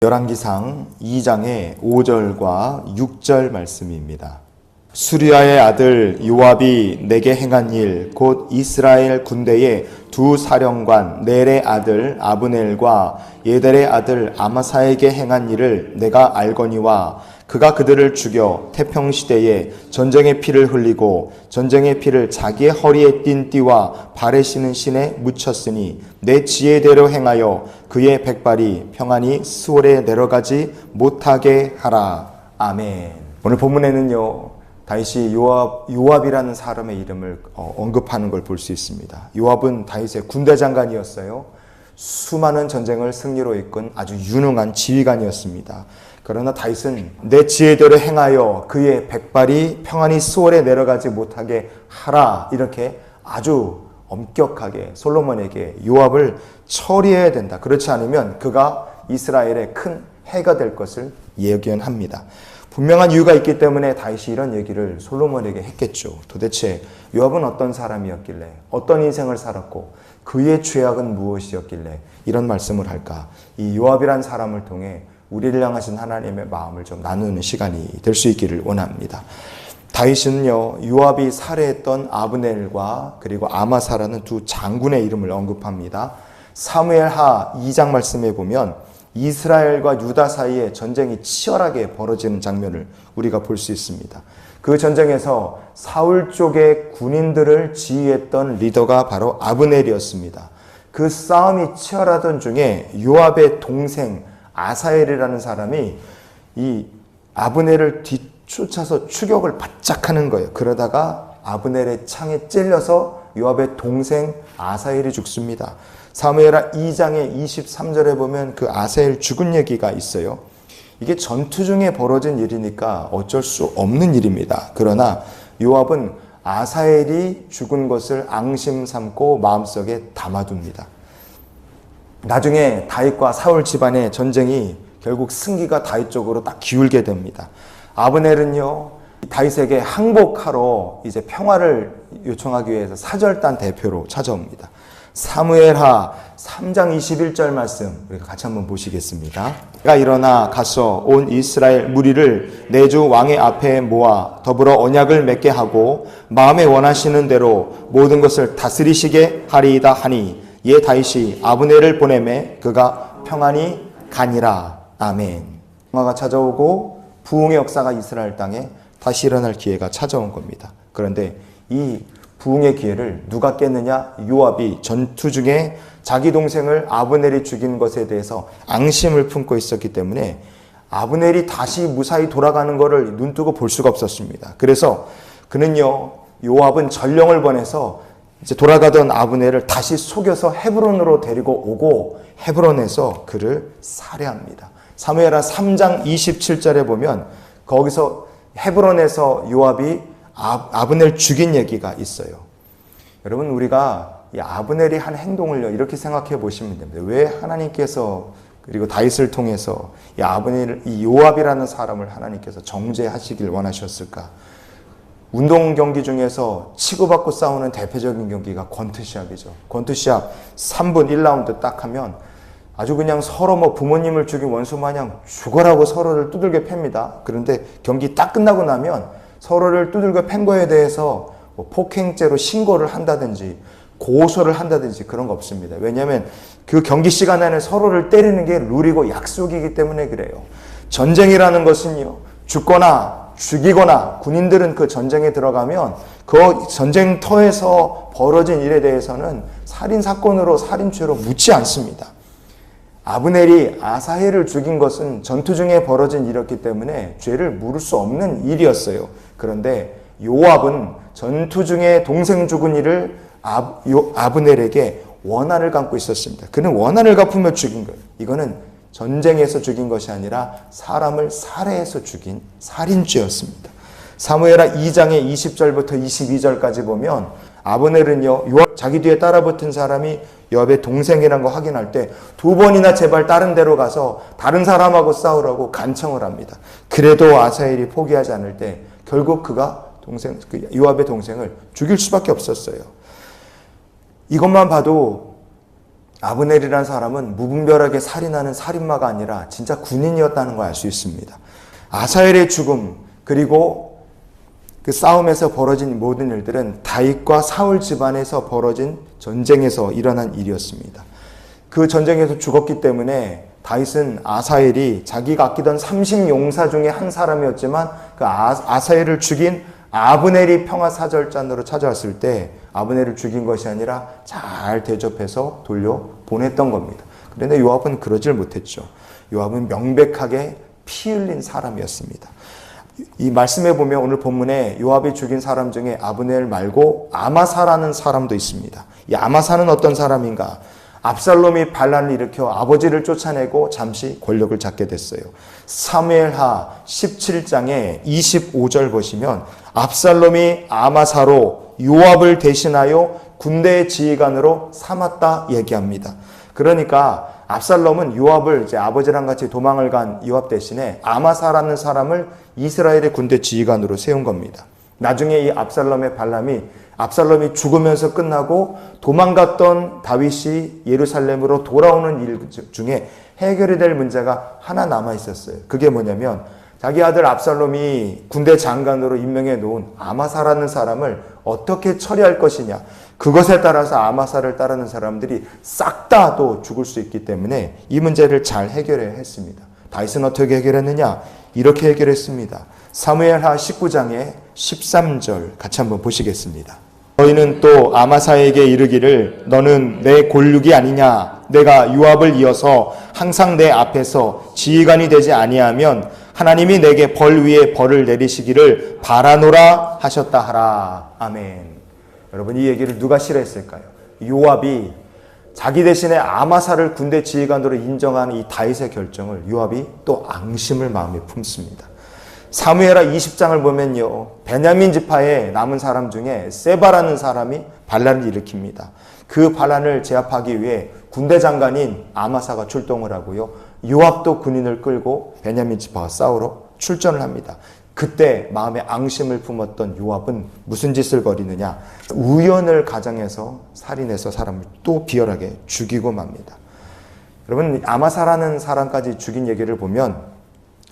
열왕기상 2장의 5절과 6절 말씀입니다. 수리아의 아들 요압이 내게 행한 일 곧 이스라엘 군대의 두 사령관 넬의 아들 아브넬과 예델의 아들 아마사에게 행한 일을 내가 알거니와 그가 그들을 죽여 태평시대에 전쟁의 피를 흘리고 전쟁의 피를 자기의 허리에 띤 띠와 발에 신은 신에 묻혔으니 내 지혜대로 행하여 그의 백발이 평안히 스올에 내려가지 못하게 하라. 아멘. 오늘 본문에는요, 다윗이 요압이라는 사람의 이름을 언급하는 걸 볼 수 있습니다. 요압은 다윗의 군대 장관이었어요. 수많은 전쟁을 승리로 이끈 아주 유능한 지휘관이었습니다. 그러나 다윗은 내 지혜대로 행하여 그의 백발이 평안히 스올에 내려가지 못하게 하라, 이렇게 아주 엄격하게 솔로몬에게 요압을 처리해야 된다. 그렇지 않으면 그가 이스라엘의 큰 해가 될 것을 예견합니다. 분명한 이유가 있기 때문에 다윗이 이런 얘기를 솔로몬에게 했겠죠. 도대체 요압은 어떤 사람이었길래, 어떤 인생을 살았고 그의 죄악은 무엇이었길래 이런 말씀을 할까? 이 요압이란 사람을 통해 우리를 향하신 하나님의 마음을 좀 나누는 시간이 될 수 있기를 원합니다. 다윗은요, 요압이 살해했던 아브넬과 그리고 아마사라는 두 장군의 이름을 언급합니다. 사무엘하 2장 말씀에 보면 이스라엘과 유다 사이에 전쟁이 치열하게 벌어지는 장면을 우리가 볼 수 있습니다. 그 전쟁에서 사울 쪽의 군인들을 지휘했던 리더가 바로 아브넬이었습니다. 그 싸움이 치열하던 중에 요압의 동생 아사엘이라는 사람이 이 아브넬을 뒤쫓아서 추격을 바짝 하는 거예요. 그러다가 아브넬의 창에 찔려서 요압의 동생 아사엘이 죽습니다. 사무엘하 2장의 23절에 보면 그 아사엘 죽은 얘기가 있어요. 이게 전투 중에 벌어진 일이니까 어쩔 수 없는 일입니다. 그러나 요압은 아사엘이 죽은 것을 앙심 삼고 마음속에 담아둡니다. 나중에 다윗과 사울 집안의 전쟁이 결국 승기가 다윗 쪽으로 딱 기울게 됩니다. 아브넬은요, 다윗에게 항복하러 이제 평화를 요청하기 위해서 사절단 대표로 찾아옵니다. 사무엘하 3장 21절 말씀 우리가 같이 한번 보시겠습니다. 내가 일어나 가서 온 이스라엘 무리를 내 주 왕의 앞에 모아 더불어 언약을 맺게 하고 마음에 원하시는 대로 모든 것을 다스리시게 하리이다 하니 예 다윗이 아브넬을 보내매 그가 평안히 가니라. 아멘. 평화가 찾아오고 부흥의 역사가 이스라엘 땅에 다시 일어날 기회가 찾아온 겁니다. 그런데 이 부흥의 기회를 누가 깼느냐? 요압이 전투 중에 자기 동생을 아브넬이 죽인 것에 대해서 앙심을 품고 있었기 때문에 아브넬이 다시 무사히 돌아가는 것을 눈뜨고 볼 수가 없었습니다. 그래서 그는요, 요압은 전령을 보내서 이제 돌아가던 아브넬을 다시 속여서 헤브론으로 데리고 오고 헤브론에서 그를 살해합니다. 사무엘하 3장 27절에 보면 거기서 헤브론에서 요압이 아브넬 죽인 얘기가 있어요. 여러분, 우리가 이 아브넬이 한 행동을요, 이렇게 생각해 보시면 됩니다. 왜 하나님께서 그리고 다윗을 통해서 이 요압이라는 사람을 하나님께서 정죄하시길 원하셨을까? 운동 경기 중에서 치고받고 싸우는 대표적인 경기가 권투시합이죠. 권투시합 3분 1라운드 딱 하면 아주 그냥 서로 부모님을 죽인 원수 마냥 죽어라고 서로를 두들겨 팹니다. 그런데 경기 딱 끝나고 나면 서로를 두들겨 팬 거에 대해서 폭행죄로 신고를 한다든지 고소를 한다든지 그런 거 없습니다. 왜냐하면 그 경기 시간 안에 서로를 때리는 게 룰이고 약속이기 때문에 그래요. 전쟁이라는 것은요, 죽거나 죽이거나 군인들은 그 전쟁에 들어가면 그 전쟁터에서 벌어진 일에 대해서는 살인사건으로 살인죄로 묻지 않습니다. 아브넬이 아사헬을 죽인 것은 전투 중에 벌어진 일이었기 때문에 죄를 물을 수 없는 일이었어요. 그런데 요압은 전투 중에 동생 죽은 일을 아브넬에게 원한을 감고 있었습니다. 그는 원한을 갚으며 죽인 거예요. 이거는 전쟁에서 죽인 것이 아니라 사람을 살해해서 죽인 살인죄였습니다. 사무엘하 2장의 20절부터 22절까지 보면 아브넬은요, 요압 자기 뒤에 따라붙은 사람이 요압의 동생이라는 거 확인할 때 2번이나 제발 다른 데로 가서 다른 사람하고 싸우라고 간청을 합니다. 그래도 아사헬이 포기하지 않을 때 결국 그가 요압의 동생을 죽일 수밖에 없었어요. 이것만 봐도 아브넬이라는 사람은 무분별하게 살인하는 살인마가 아니라 진짜 군인이었다는 걸 알 수 있습니다. 아사엘의 죽음, 그리고 그 싸움에서 벌어진 모든 일들은 다윗과 사울 집안에서 벌어진 전쟁에서 일어난 일이었습니다. 그 전쟁에서 죽었기 때문에 다윗은 아사엘이 자기가 아끼던 30용사 중에 한 사람이었지만 그 아사엘을 죽인 아브넬이 평화사절단으로 찾아왔을 때 아브넬을 죽인 것이 아니라 잘 대접해서 돌려보냈던 겁니다. 그런데 요압은 그러질 못했죠. 요압은 명백하게 피 흘린 사람이었습니다. 이 말씀에 보면 오늘 본문에 요압이 죽인 사람 중에 아브넬 말고 아마사라는 사람도 있습니다. 이 아마사는 어떤 사람인가? 압살롬이 반란을 일으켜 아버지를 쫓아내고 잠시 권력을 잡게 됐어요. 사무엘하 17장에 25절 보시면 압살롬이 아마사로 요압을 대신하여 군대의 지휘관으로 삼았다 얘기합니다. 그러니까 압살롬은 요압을 이제 아버지랑 같이 도망을 간 요압 대신에 아마사라는 사람을 이스라엘의 군대 지휘관으로 세운 겁니다. 나중에 이 압살롬이 죽으면서 끝나고 도망갔던 다윗이 예루살렘으로 돌아오는 일 중에 해결이 될 문제가 하나 남아 있었어요. 그게 뭐냐면 자기 아들 압살롬이 군대 장관으로 임명해 놓은 아마사라는 사람을 어떻게 처리할 것이냐. 그것에 따라서 아마사를 따르는 사람들이 싹 다 또 죽을 수 있기 때문에 이 문제를 잘 해결해야 했습니다. 다윗은 어떻게 해결했느냐? 이렇게 해결했습니다. 사무엘하 19장의 13절 같이 한번 보시겠습니다. 너희는 또 아마사에게 이르기를 너는 내 골육이 아니냐? 내가 요압을 이어서 항상 내 앞에서 지휘관이 되지 아니하면 하나님이 내게 벌 위에 벌을 내리시기를 바라노라 하셨다 하라. 아멘. 여러분, 이 얘기를 누가 싫어했을까요? 요압이 자기 대신에 아마사를 군대 지휘관으로 인정하는 이 다윗의 결정을 요압이 또 앙심을 마음에 품습니다. 사무엘하 20장을 보면요, 베냐민 지파에 남은 사람 중에 세바라는 사람이 반란을 일으킵니다. 그 반란을 제압하기 위해 군대 장관인 아마사가 출동을 하고요, 요압도 군인을 끌고 베냐민 지파와 싸우러 출전을 합니다. 그때 마음에 앙심을 품었던 요압은 무슨 짓을 벌이느냐? 우연을 가정해서 살인해서 사람을 또 비열하게 죽이고 맙니다. 여러분, 아마사라는 사람까지 죽인 얘기를 보면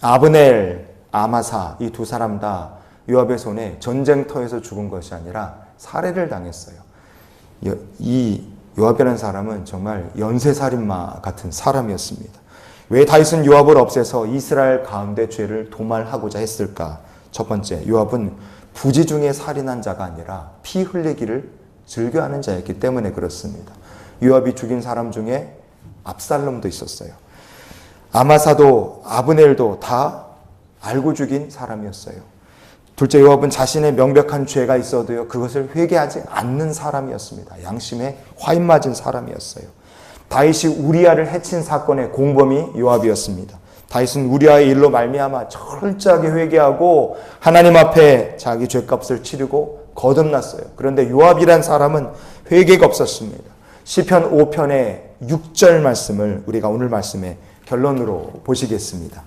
아브넬, 아마사 이 두 사람 다 요압의 손에 전쟁터에서 죽은 것이 아니라 살해를 당했어요. 이 요압이라는 사람은 정말 연쇄살인마 같은 사람이었습니다. 왜 다윗은 요압을 없애서 이스라엘 가운데 죄를 도말하고자 했을까? 첫 번째, 요압은 부지중에 살인한 자가 아니라 피 흘리기를 즐겨하는 자였기 때문에 그렇습니다. 요압이 죽인 사람 중에 압살롬도 있었어요. 아마사도 아브넬도 다 알고 죽인 사람이었어요. 둘째, 요압은 자신의 명백한 죄가 있어도요, 그것을 회개하지 않는 사람이었습니다. 양심에 화인 맞은 사람이었어요. 다윗이 우리아를 해친 사건의 공범이 요압이었습니다. 다윗은 우리아의 일로 말미암아 철저하게 회개하고 하나님 앞에 자기 죄값을 치르고 거듭났어요. 그런데 요압이란 사람은 회개가 없었습니다. 시편 5편의 6절 말씀을 우리가 오늘 말씀의 결론으로 보시겠습니다.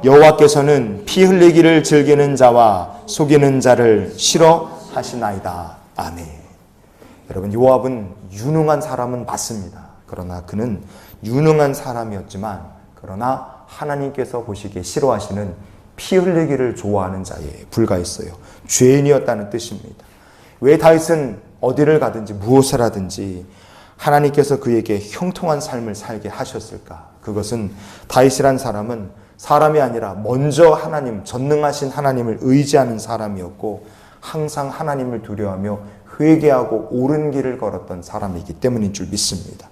여호와께서는 피 흘리기를 즐기는 자와 속이는 자를 싫어하시나이다. 아멘. 여러분, 요압은 유능한 사람은 맞습니다. 그러나 그는 유능한 사람이었지만 그러나 하나님께서 보시기에 싫어하시는 피 흘리기를 좋아하는 자에 불과했어요. 죄인이었다는 뜻입니다. 왜 다윗은 어디를 가든지 무엇을 하든지 하나님께서 그에게 형통한 삶을 살게 하셨을까? 그것은 다윗이란 사람은 사람이 아니라 먼저 하나님, 전능하신 하나님을 의지하는 사람이었고 항상 하나님을 두려워하며 회개하고 옳은 길을 걸었던 사람이기 때문인 줄 믿습니다.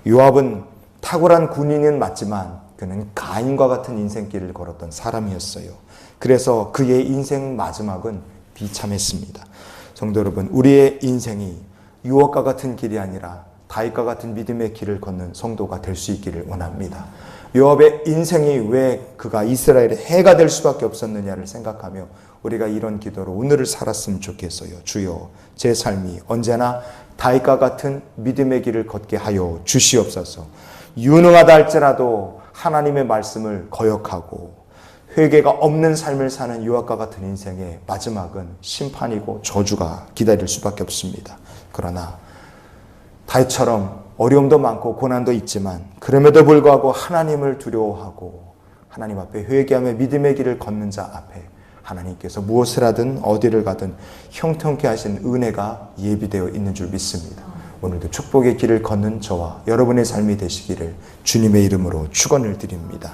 요압은 탁월한 군인은 맞지만 그는 가인과 같은 인생길을 걸었던 사람이었어요. 그래서 그의 인생 마지막은 비참했습니다. 성도 여러분, 우리의 인생이 요압과 같은 길이 아니라 다윗과 같은 믿음의 길을 걷는 성도가 될 수 있기를 원합니다. 요압의 인생이 왜 그가 이스라엘의 해가 될 수밖에 없었느냐를 생각하며 우리가 이런 기도로 오늘을 살았으면 좋겠어요. 주여, 제 삶이 언제나 다윗과 같은 믿음의 길을 걷게 하여 주시옵소서. 유능하다 할지라도 하나님의 말씀을 거역하고 회개가 없는 삶을 사는 요압과 같은 인생의 마지막은 심판이고 저주가 기다릴 수밖에 없습니다. 그러나 다윗처럼 어려움도 많고 고난도 있지만 그럼에도 불구하고 하나님을 두려워하고 하나님 앞에 회개하며 믿음의 길을 걷는 자 앞에 하나님께서 무엇을 하든 어디를 가든 형통케 하신 은혜가 예비되어 있는 줄 믿습니다. 오늘도 축복의 길을 걷는 저와 여러분의 삶이 되시기를 주님의 이름으로 축원을 드립니다.